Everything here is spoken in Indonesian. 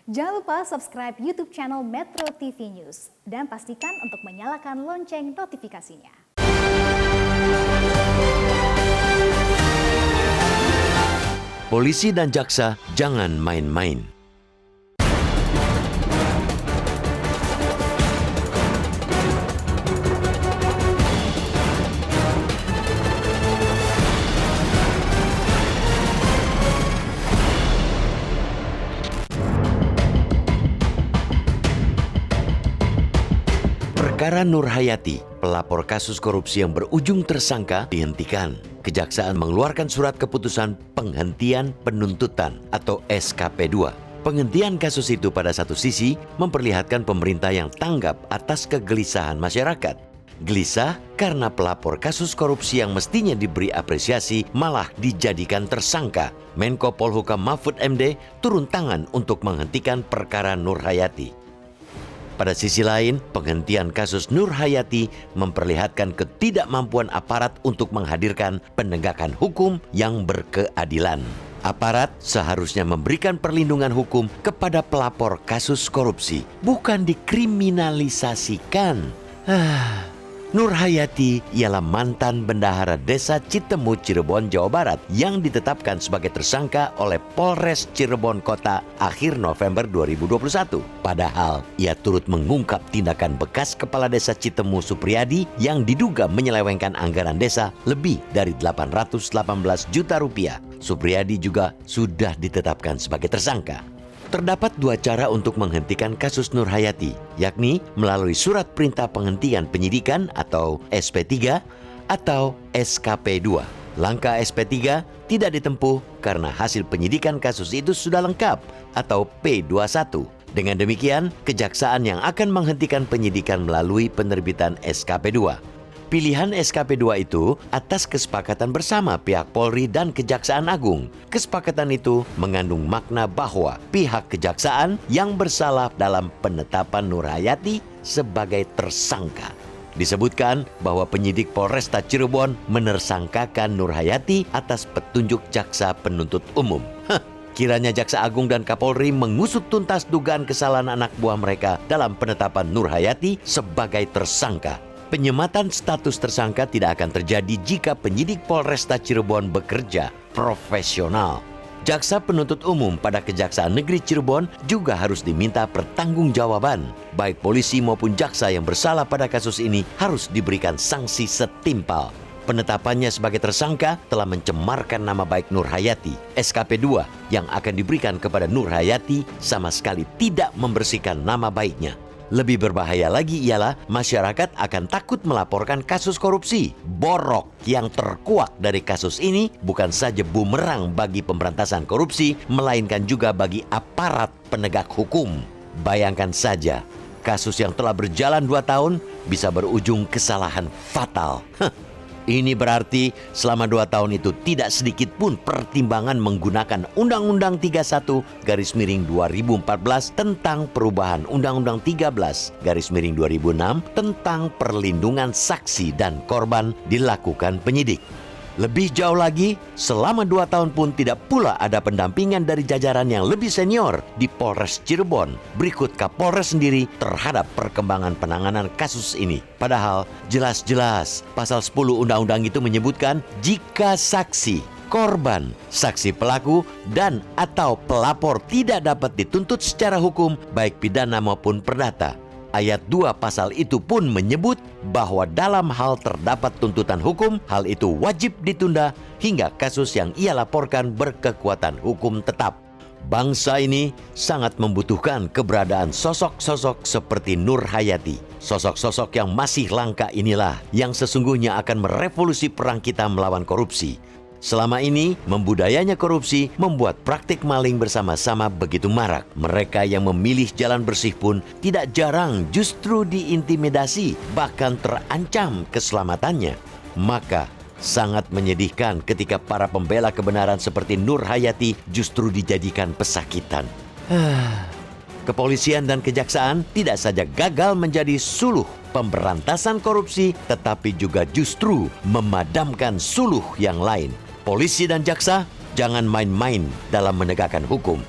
Jangan lupa subscribe YouTube channel Metro TV News dan pastikan untuk menyalakan lonceng notifikasinya. Polisi dan jaksa jangan main-main. Perkara Nur Hayati, pelapor kasus korupsi yang berujung tersangka, dihentikan. Kejaksaan mengeluarkan surat keputusan penghentian penuntutan atau SKP 2. Penghentian kasus itu pada satu sisi memperlihatkan pemerintah yang tanggap atas kegelisahan masyarakat. Gelisah karena pelapor kasus korupsi yang mestinya diberi apresiasi malah dijadikan tersangka. Menko Polhukam Mahfud MD turun tangan untuk menghentikan perkara Nur Hayati. Pada sisi lain, penghentian kasus Nur Hayati memperlihatkan ketidakmampuan aparat untuk menghadirkan penegakan hukum yang berkeadilan. Aparat seharusnya memberikan perlindungan hukum kepada pelapor kasus korupsi, bukan dikriminalisasikan. Nur Hayati ialah mantan bendahara Desa Citemu, Cirebon, Jawa Barat yang ditetapkan sebagai tersangka oleh Polres Cirebon Kota akhir November 2021. Padahal ia turut mengungkap tindakan bekas Kepala Desa Citemu Supriyadi yang diduga menyelewengkan anggaran desa lebih dari 818 juta rupiah. Supriyadi juga sudah ditetapkan sebagai tersangka. Terdapat dua cara untuk menghentikan kasus Nur Hayati, yakni melalui surat perintah penghentian penyidikan atau SP3 atau SKP 2. Langkah SP3 tidak ditempuh karena hasil penyidikan kasus itu sudah lengkap atau P21. Dengan demikian, kejaksaan yang akan menghentikan penyidikan melalui penerbitan SKP 2. Pilihan SKP 2 itu atas kesepakatan bersama pihak Polri dan Kejaksaan Agung. Kesepakatan itu mengandung makna bahwa pihak kejaksaan yang bersalah dalam penetapan Nur Hayati sebagai tersangka. Disebutkan bahwa penyidik Polresta Cirebon menersangkakan Nur Hayati atas petunjuk jaksa penuntut umum. Kiranya Jaksa Agung dan Kapolri mengusut tuntas dugaan kesalahan anak buah mereka dalam penetapan Nur Hayati sebagai tersangka. Penyematan status tersangka tidak akan terjadi jika penyidik Polresta Cirebon bekerja profesional. Jaksa penuntut umum pada Kejaksaan Negeri Cirebon juga harus diminta pertanggungjawaban. Baik polisi maupun jaksa yang bersalah pada kasus ini harus diberikan sanksi setimpal. Penetapannya sebagai tersangka telah mencemarkan nama baik Nur Hayati. SKP 2 yang akan diberikan kepada Nur Hayati sama sekali tidak membersihkan nama baiknya. Lebih berbahaya lagi ialah masyarakat akan takut melaporkan kasus korupsi. Borok yang terkuak dari kasus ini bukan saja bumerang bagi pemberantasan korupsi, melainkan juga bagi aparat penegak hukum. Bayangkan saja, kasus yang telah berjalan 2 tahun bisa berujung kesalahan fatal. Ini berarti selama 2 tahun itu tidak sedikit pun pertimbangan menggunakan Undang-Undang 31/2014 tentang perubahan Undang-Undang 13/2006 tentang perlindungan saksi dan korban dilakukan penyidik. Lebih jauh lagi, selama 2 tahun pun tidak pula ada pendampingan dari jajaran yang lebih senior di Polres Cirebon. Berikut Kapolres sendiri terhadap perkembangan penanganan kasus ini. Padahal jelas-jelas pasal 10 undang-undang itu menyebutkan jika saksi, korban, saksi pelaku, dan atau pelapor tidak dapat dituntut secara hukum baik pidana maupun perdata. Ayat 2 pasal itu pun menyebut bahwa dalam hal terdapat tuntutan hukum, hal itu wajib ditunda hingga kasus yang ia laporkan berkekuatan hukum tetap. Bangsa ini sangat membutuhkan keberadaan sosok-sosok seperti Nur Hayati. Sosok-sosok yang masih langka inilah yang sesungguhnya akan merevolusi perang kita melawan korupsi. Selama ini, membudayanya korupsi membuat praktik maling bersama-sama begitu marak. Mereka yang memilih jalan bersih pun tidak jarang justru diintimidasi, bahkan terancam keselamatannya. Maka, sangat menyedihkan ketika para pembela kebenaran seperti Nur Hayati justru dijadikan pesakitan. Kepolisian dan kejaksaan tidak saja gagal menjadi suluh pemberantasan korupsi, tetapi juga justru memadamkan suluh yang lain. Polisi dan jaksa jangan main-main dalam menegakkan hukum.